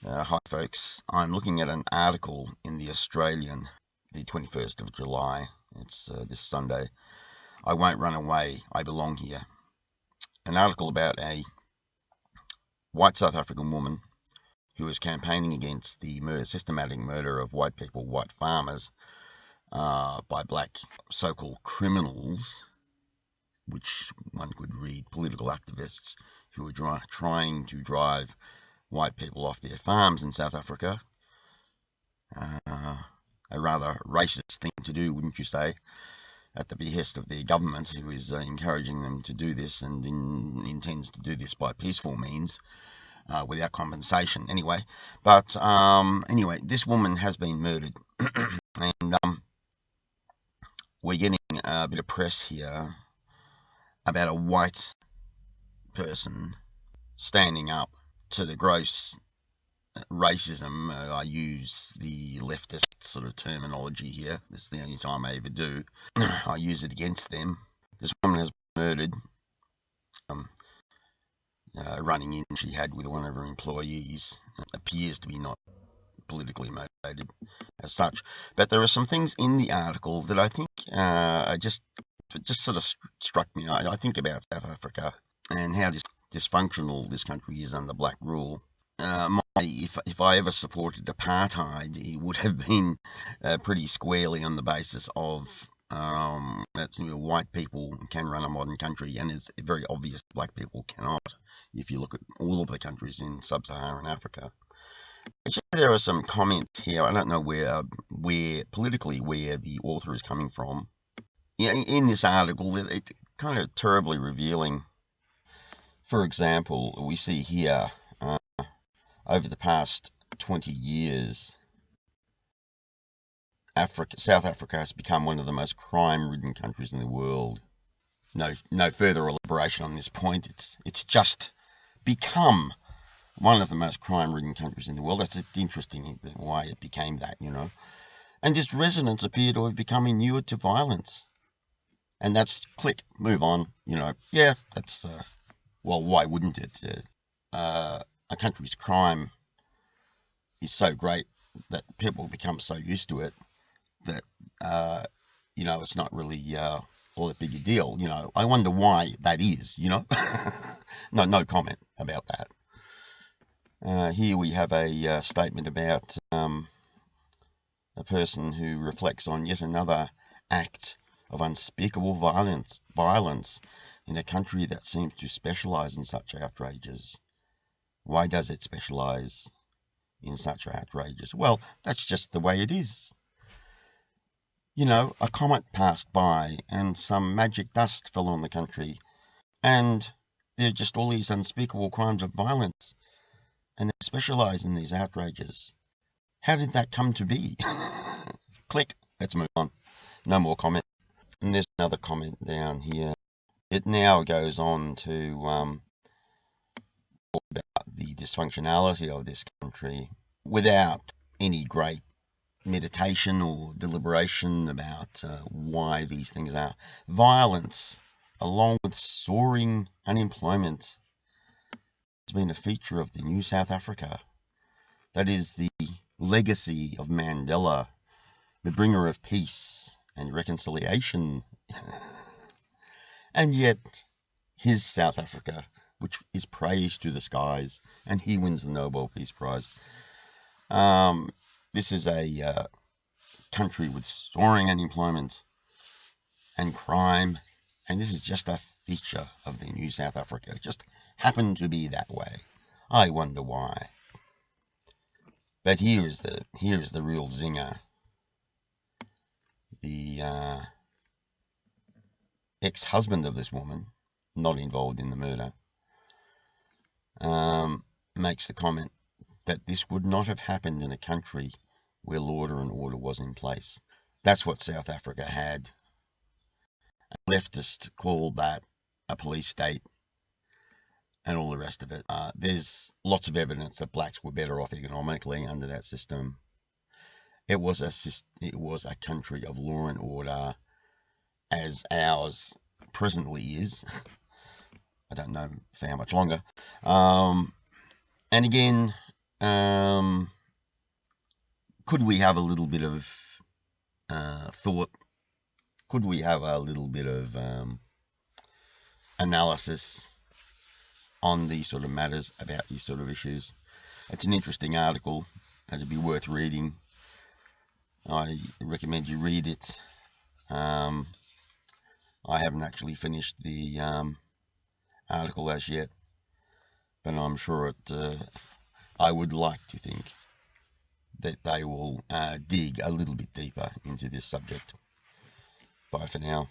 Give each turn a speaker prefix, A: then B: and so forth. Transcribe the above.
A: Hi folks, I'm looking at an article in the Australian, the 21st of July. It's this Sunday. I won't run away, I belong here. An article about a white South African woman who is campaigning against the systematic murder of white people, white farmers, by black so-called criminals, which one could read political activists who are trying to drive white people off their farms in South Africa. A rather racist thing to do, wouldn't you say, at the behest of their government, who is encouraging them to do this and intends to do this by peaceful means, without compensation anyway. But anyway, this woman has been murdered, and we're getting a bit of press here about a white person standing up to the gross racism. I use the leftist sort of terminology here. This is the only time I ever do. I use it against them. This woman has been murdered. Running in she had with one of her employees appears to be not politically motivated as such. But there are some things in the article that I think just sort of struck me. I think about South Africa and how dysfunctional this country is under black rule. If I ever supported apartheid, it would have been pretty squarely on the basis of that white people can run a modern country, and it's very obvious black people cannot. If you look at all of the countries in sub-Saharan Africa, there are some comments here. I don't know where politically where the author is coming from. Yeah, in this article, it's kind of terribly revealing. For example, we see here. Over the past 20 years, South Africa has become one of the most crime-ridden countries in the world. No further elaboration on this point. It's just become one of the most crime-ridden countries in the world. That's interesting why it became that, And its residents appear to have become inured to violence. And that's click, move on, Yeah, that's, well, why wouldn't it? A country's crime is so great that people become so used to it that it's not really all that big a deal. I wonder why that is. No comment about that. Here we have a statement about a person who reflects on yet another act of unspeakable violence in a country that seems to specialize in such outrages. Why does it specialize in such outrages? Well, that's just the way it is. A comet passed by and some magic dust fell on the country, and there are just all these unspeakable crimes of violence, and they specialize in these outrages. How did that come to be? Click, let's move on. No more comment. And there's another comment down here. It now goes on to talk about the dysfunctionality of this country without any great meditation or deliberation about why these things are. Violence, along with soaring unemployment, has been a feature of the new South Africa. That is the legacy of Mandela, the bringer of peace and reconciliation. And yet, his South Africa, which is praised to the skies, and he wins the Nobel Peace Prize. This is a country with soaring unemployment and crime, and this is just a feature of the new South Africa. It just happened to be that way. I wonder why. But here is the real zinger. The ex-husband of this woman, not involved in the murder, makes the comment that this would not have happened in a country where law and order was in place. That's what South Africa had. Leftists call that a police state and all the rest of it. There's lots of evidence that blacks were better off economically under that system. It was a country of law and order, as ours presently is. I don't know for how much longer. And again, Could we have a little bit of thought? Could we have a little bit of analysis on these sort of matters about these sort of issues? It's an interesting article. It'd be worth reading. I recommend you read it. I haven't actually finished the article as yet, but I'm sure I would like to think that they will dig a little bit deeper into this subject. Bye for now.